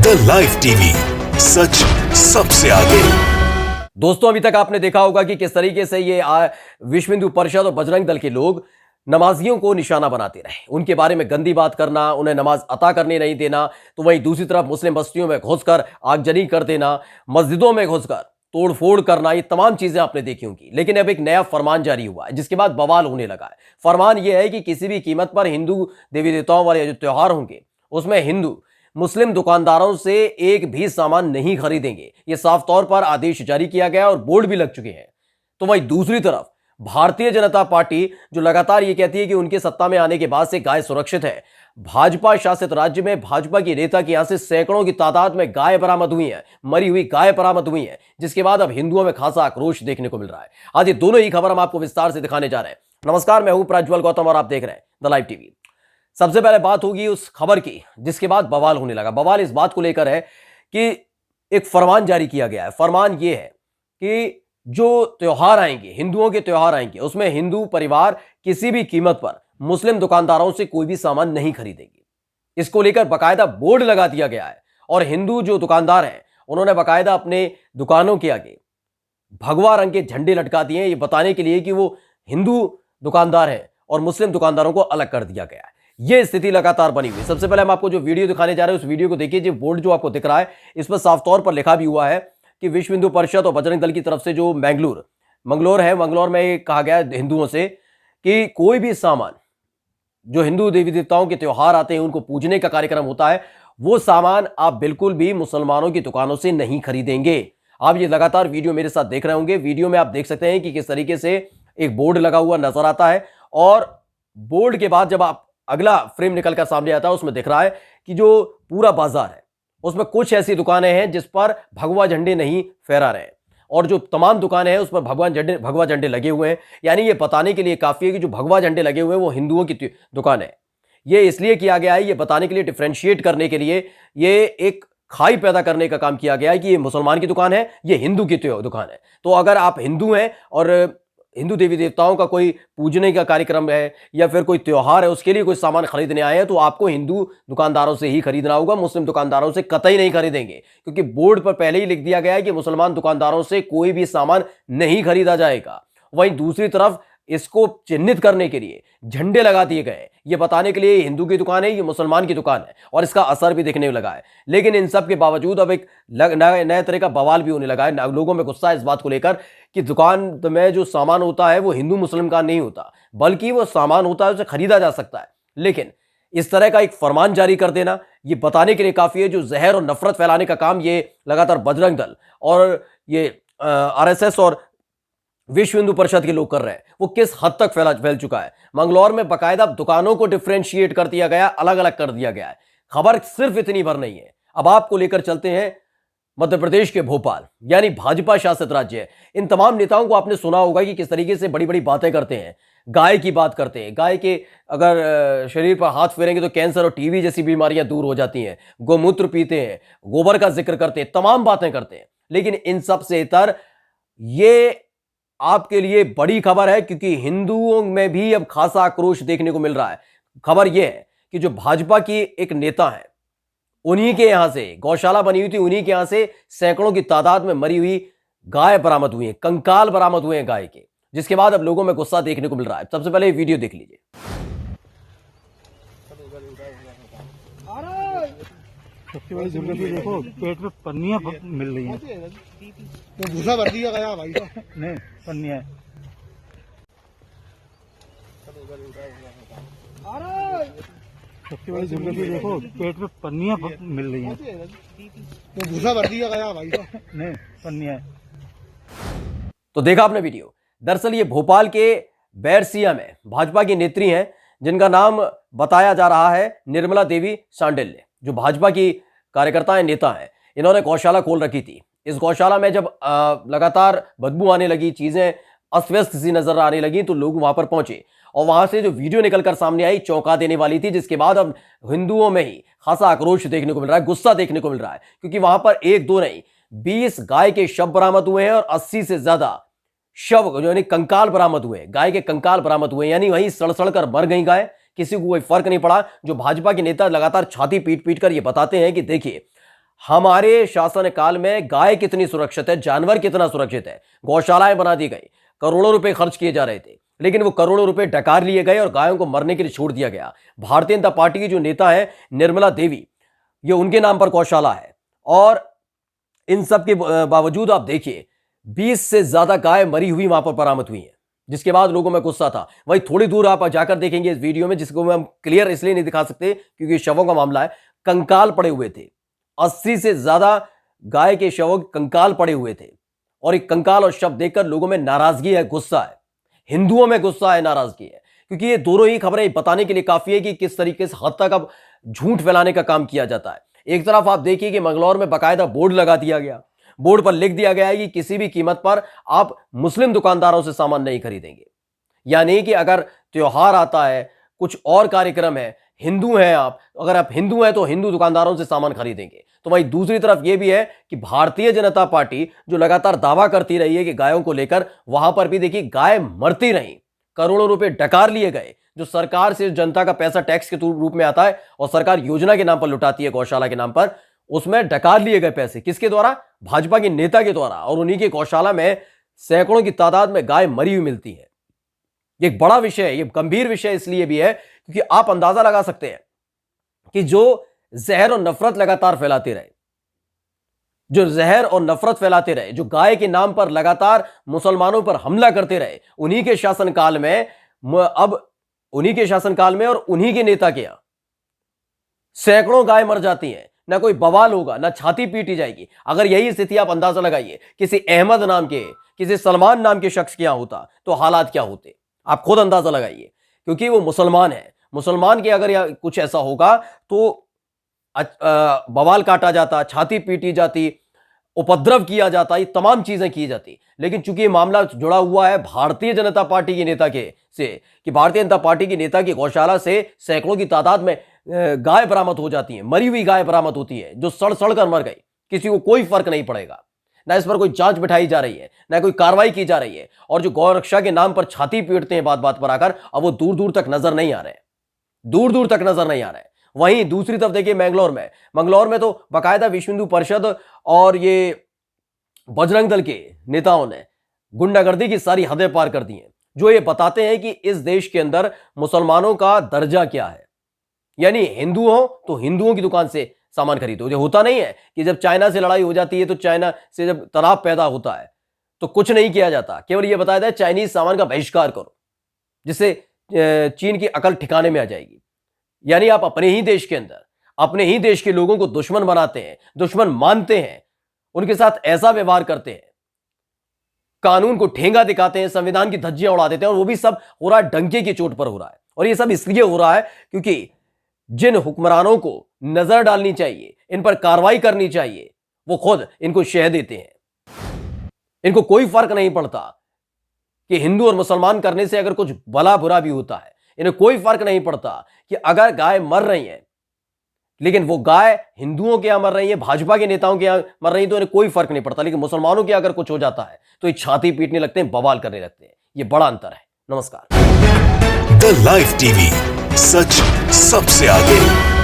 The live TV, सच सबसे आगे। दोस्तों, अभी तक आपने देखा होगा कि किस तरीके से ये विश्व हिंदू परिषद और बजरंग दल के लोग नमाजियों को निशाना बनाते रहे, उनके बारे में गंदी बात करना, उन्हें नमाज अता करने नहीं देना, तो वहीं दूसरी तरफ मुस्लिम बस्तियों में घुसकर आगजनी कर देना, मस्जिदों में घुसकर तोड़फोड़ करना, ये तमाम चीजें आपने देखी होंगी। लेकिन अब एक नया फरमान जारी हुआ है जिसके बाद बवाल होने लगा है। फरमान यह है कि किसी भी कीमत पर हिंदू देवी देवताओं वाले जो त्योहार होंगे उसमें हिंदू मुस्लिम दुकानदारों से एक भी सामान नहीं खरीदेंगे। यह साफ तौर पर आदेश जारी किया गया और बोर्ड भी लग चुके हैं। तो वहीं दूसरी तरफ भारतीय जनता पार्टी जो लगातार ये कहती है कि उनके सत्ता में आने के बाद से गाय सुरक्षित है। भाजपा शासित राज्य में भाजपा की नेता के यहां से सैकड़ों की तादाद में गाय बरामद हुई है, मरी हुई गाय बरामद हुई है, जिसके बाद अब हिंदुओं में खासा आक्रोश देखने को मिल रहा है। आज ये दोनों ही खबर हम आपको विस्तार से दिखाने जा रहे हैं। नमस्कार, मैं हूं प्रज्वल गौतम और आप देख रहे हैं द लाइव टीवी। सबसे पहले बात होगी उस खबर की जिसके बाद बवाल होने लगा। बवाल इस बात को लेकर है कि एक फरमान जारी किया गया है। फरमान यह है कि जो त्योहार आएंगे, हिंदुओं के त्योहार आएंगे, उसमें हिंदू परिवार किसी भी कीमत पर मुस्लिम दुकानदारों से कोई भी सामान नहीं खरीदेंगे। इसको लेकर बाकायदा बोर्ड लगा दिया गया है और हिंदू जो दुकानदार हैं उन्होंने बाकायदा अपने दुकानों के आगे भगवा रंग के झंडे लटका दिए हैं, ये बताने के लिए कि वो हिंदू दुकानदार हैं और मुस्लिम दुकानदारों को अलग कर दिया गया है। यह स्थिति लगातार बनी हुई। सबसे पहले हम आपको जो वीडियो दिखाने जा रहे हैं उस वीडियो को देखिए। जो बोर्ड जो आपको दिख रहा है इस पर साफ तौर पर लिखा भी हुआ है कि विश्व हिंदू परिषद और बजरंग दल की तरफ से जो मंगलोर में कहा गया हिंदुओं से कि कोई भी सामान जो हिंदू देवी देवताओं के त्योहार आते हैं उनको पूजने का कार्यक्रम होता है, वो सामान आप बिल्कुल भी मुसलमानों की दुकानों से नहीं खरीदेंगे। आप ये लगातार वीडियो मेरे साथ देख रहे होंगे। वीडियो में आप देख सकते हैं कि किस तरीके से एक बोर्ड लगा हुआ नजर आता है और बोर्ड के बाद जब आप अगला फ्रेम निकलकर सामने आता है उसमें दिख रहा है कि जो पूरा बाजार है उसमें कुछ ऐसी दुकानें हैं जिस पर भगवा झंडे नहीं फहरा रहे हैं और जो तमाम दुकानें हैं उस पर भगवा झंडे लगे हुए हैं। यानी ये बताने के लिए काफी है कि जो भगवा झंडे लगे हुए हैं वो हिंदुओं की दुकान है। ये इसलिए किया गया है, ये बताने के लिए, डिफरेंशिएट करने के लिए, ये एक खाई पैदा करने का काम किया गया है कि ये मुसलमान की दुकान है, ये हिंदू की दुकान है। तो अगर आप हिंदू हैं और हिंदू देवी देवताओं का कोई पूजने का कार्यक्रम है या फिर कोई त्योहार है, उसके लिए कोई सामान खरीदने आए हैं तो आपको हिंदू दुकानदारों से ही खरीदना होगा, मुस्लिम दुकानदारों से कतई नहीं खरीदेंगे। क्योंकि बोर्ड पर पहले ही लिख दिया गया है कि मुसलमान दुकानदारों से कोई भी सामान नहीं खरीदा जाएगा। वहीं दूसरी तरफ इसको चिन्हित करने के लिए झंडे लगा दिए गए, ये बताने के लिए ये हिंदू की दुकान है, ये मुसलमान की दुकान है, और इसका असर भी दिखने लगा है। लेकिन इन सब के बावजूद अब एक नए तरह का बवाल भी होने लगा है। लोगों में गुस्सा है इस बात को लेकर कि दुकान में जो सामान होता है वो हिंदू मुस्लिम का नहीं होता, बल्कि वो सामान होता है उसे खरीदा जा सकता है। लेकिन इस तरह का एक फरमान जारी कर देना ये बताने के लिए काफी है जो जहर और नफरत फैलाने का काम ये लगातार बजरंग दल और ये आरएसएस और विश्व हिंदू परिषद के लोग कर रहे हैं वो किस हद तक फैल चुका है। मंगलौर में बाकायदा दुकानों को डिफरेंशिएट कर दिया गया, अलग अलग कर दिया गया है। खबर सिर्फ इतनी भर नहीं है, अब आपको लेकर चलते हैं मध्य प्रदेश के भोपाल, यानी भाजपा शासित राज्य है। इन तमाम नेताओं को आपने सुना होगा कि किस तरीके से बड़ी बड़ी बातें करते हैं, गाय की बात करते हैं, गाय के अगर शरीर पर हाथ फेरेंगे तो कैंसर और टीबी जैसी बीमारियां दूर हो जाती हैं, गोमूत्र पीते हैं, गोबर का जिक्र करते हैं, तमाम बातें करते हैं। लेकिन इन सब से इतर ये आपके लिए बड़ी खबर है क्योंकि हिंदुओं में भी अब खासा आक्रोश देखने को मिल रहा है। खबर यह है कि जो भाजपा की एक नेता है उन्हीं के यहां से गौशाला बनी हुई थी, उन्हीं के यहां से सैकड़ों की तादाद में मरी हुई गाय बरामद हुई है, कंकाल बरामद हुए हैं गाय के, जिसके बाद अब लोगों में गुस्सा देखने को मिल रहा है। सबसे पहले वीडियो देख लीजिए। सबसे बड़ी जरूरत है, देखो पेट में पन्नियां मिल रही हैं, तो भूसा भर दिया गया भाई तो नहीं पन्नियां। सबसे बड़ी जरूरत है, देखो पेट में पन्नियां मिल रही हैं, तो भूसा भर दिया गया भाई तो नहीं पन्नियां। तो देखा आपने वीडियो। दरअसल ये भोपाल के बैरसिया में भाजपा की नेत्री हैं जिनका नाम बताया जा रहा है निर्मला देवी शांडिल्य, जो भाजपा की कार्यकर्ता है, नेता है। इन्होंने गौशाला खोल रखी थी। इस गौशाला में जब लगातार बदबू आने लगी, चीजें अस्त व्यस्त सी नजर आने लगी तो लोग वहां पर पहुंचे और वहां से जो वीडियो निकलकर सामने आई चौंका देने वाली थी, जिसके बाद अब हिंदुओं में ही खासा आक्रोश देखने को मिल रहा है, गुस्सा देखने को मिल रहा है। क्योंकि वहां पर एक दो नहीं 20 गाय के शव बरामद हुए हैं और 80 से ज्यादा शव यानी कंकाल बरामद हुए, गाय के कंकाल बरामद हुए, यानी वहीं सड़ कर मर गई गाय, किसी को कोई फर्क नहीं पड़ा। जो भाजपा के नेता लगातार छाती पीट पीट कर ये बताते हैं कि देखिए हमारे शासन काल में गाय कितनी सुरक्षित है, जानवर कितना सुरक्षित है, गौशालाएं बना दी गई, करोड़ों रुपए खर्च किए जा रहे थे, लेकिन वो करोड़ों रुपए डकार लिए गए और गायों को मरने के लिए छोड़ दिया गया। भारतीय जनता पार्टी की जो नेता है निर्मला देवी, ये उनके नाम पर गौशाला है और इन सब के बावजूद आप देखिए 20 से ज्यादा गाय मरी हुई वहां पर बरामद हुई है, जिसके बाद लोगों में गुस्सा था। वहीं थोड़ी दूर आप जाकर देखेंगे इस वीडियो में, जिसको हम क्लियर इसलिए नहीं दिखा सकते क्योंकि शवों का मामला है, कंकाल पड़े हुए थे। 80 से ज्यादा गाय के शवों कंकाल पड़े हुए थे और एक कंकाल और शव देखकर लोगों में नाराजगी है, गुस्सा है, हिंदुओं में गुस्सा है, नाराजगी है, क्योंकि ये दोनों ही खबरें बताने के लिए काफी है कि किस तरीके से हद तक अब झूठ फैलाने का काम किया जाता है। एक तरफ आप देखिए कि मंगलौर में बाकायदा बोर्ड लगा दिया गया, बोर्ड पर लिख दिया गया है कि किसी भी कीमत पर आप मुस्लिम दुकानदारों से सामान नहीं खरीदेंगे। यानी कि अगर त्योहार आता है, कुछ और कार्यक्रम है, हिंदू हैं आप, अगर आप हिंदू हैं तो हिंदू दुकानदारों से सामान खरीदेंगे। तो वहीं दूसरी तरफ यह भी है कि भारतीय जनता पार्टी जो लगातार दावा करती रही है कि गायों को लेकर, वहां पर भी देखिए गाय मरती रही, करोड़ों रुपए डकार लिए गए, जो सरकार से जनता का पैसा टैक्स के रूप में आता है और सरकार योजना के नाम पर लुटाती है, गौशाला के नाम पर, उसमें डकार लिए गए पैसे किसके द्वारा? भाजपा के नेता के द्वारा। और उन्हीं की गौशाला में सैकड़ों की तादाद में गाय मरी हुई मिलती है। ये एक बड़ा विषय है, ये गंभीर विषय इसलिए भी है क्योंकि आप अंदाजा लगा सकते हैं कि जो जहर और नफरत लगातार फैलाते रहे, जो जहर और नफरत फैलाते रहे, जो गाय के नाम पर लगातार मुसलमानों पर हमला करते रहे, उन्हीं के शासनकाल में, अब उन्हीं के शासनकाल में और उन्हीं के नेता के यहां सैकड़ों गाय मर जाती हैं, ना कोई बवाल होगा, ना छाती पीटी जाएगी। अगर यही स्थिति आप अंदाजा लगाइए किसी अहमद नाम के, किसी सलमान नाम के शख्स के यहां होता तो हालात क्या होते, आप खुद अंदाजा लगाइए, क्योंकि वो मुसलमान है। मुसलमान के अगर यहां कुछ ऐसा होगा तो बवाल काटा जाता, छाती पीटी जाती, उपद्रव किया जाता, ये तमाम चीजें की जाती। लेकिन चूंकि ये मामला जुड़ा हुआ है भारतीय जनता पार्टी के नेता के से, कि भारतीय जनता पार्टी के नेता की गौशाला से सैकड़ों की तादाद में गाय बरामद हो जाती है, मरी हुई गाय बरामद होती है, जो सड़ सड़ कर मर गई, किसी को कोई फर्क नहीं पड़ेगा, ना इस पर कोई जांच बिठाई जा रही है, ना कोई कार्रवाई की जा रही है। और जो गौ रक्षा के नाम पर छाती पीटते हैं बात बात पर आकर, अब वो दूर दूर तक नजर नहीं आ रहे, दूर दूर तक नजर नहीं आ रहे। वहीं दूसरी तरफ देखिए मंगलौर में तो बाकायदा विश्व हिंदू परिषद और ये बजरंग दल के नेताओं ने गुंडागर्दी की सारी हदें पार कर दी हैं, जो ये बताते हैं कि इस देश के अंदर मुसलमानों का दर्जा क्या है। यानी हिंदू हो तो हिंदुओं की दुकान से सामान खरीदो। ये होता नहीं है कि जब चाइना से लड़ाई हो जाती है, तो चाइना से जब तनाव पैदा होता है तो कुछ नहीं किया जाता, केवल यह बताया जाए चाइनीज सामान का बहिष्कार करो, जिससे चीन की अकल ठिकाने में आ जाएगी। यानी आप अपने ही देश के अंदर अपने ही देश के लोगों को दुश्मन बनाते हैं, दुश्मन मानते हैं, उनके साथ ऐसा व्यवहार करते हैं, कानून को ठेंगा दिखाते हैं, संविधान की धज्जियां उड़ा देते हैं, और वो भी सब हो रहा है डंके की चोट पर हो रहा है। और ये सब इसलिए हो रहा है क्योंकि जिन हुक्मरानों को नजर डालनी चाहिए, इन पर कार्रवाई करनी चाहिए, वो खुद इनको शह देते हैं। इनको कोई फर्क नहीं पड़ता कि हिंदू और मुसलमान करने से अगर कुछ भला बुरा भी होता है, इन्हें कोई फर्क नहीं पड़ता कि अगर गाय मर रही है, लेकिन वो गाय हिंदुओं के यहां मर रही है, भाजपा के नेताओं के यहां मर रही है, तो इन्हें कोई फर्क नहीं पड़ता। लेकिन मुसलमानों के अगर कुछ हो जाता है तो ये छाती पीटने लगते हैं, बवाल करने लगते हैं। ये बड़ा अंतर है। नमस्कार। द लाइव टीवी, सच सबसे आगे।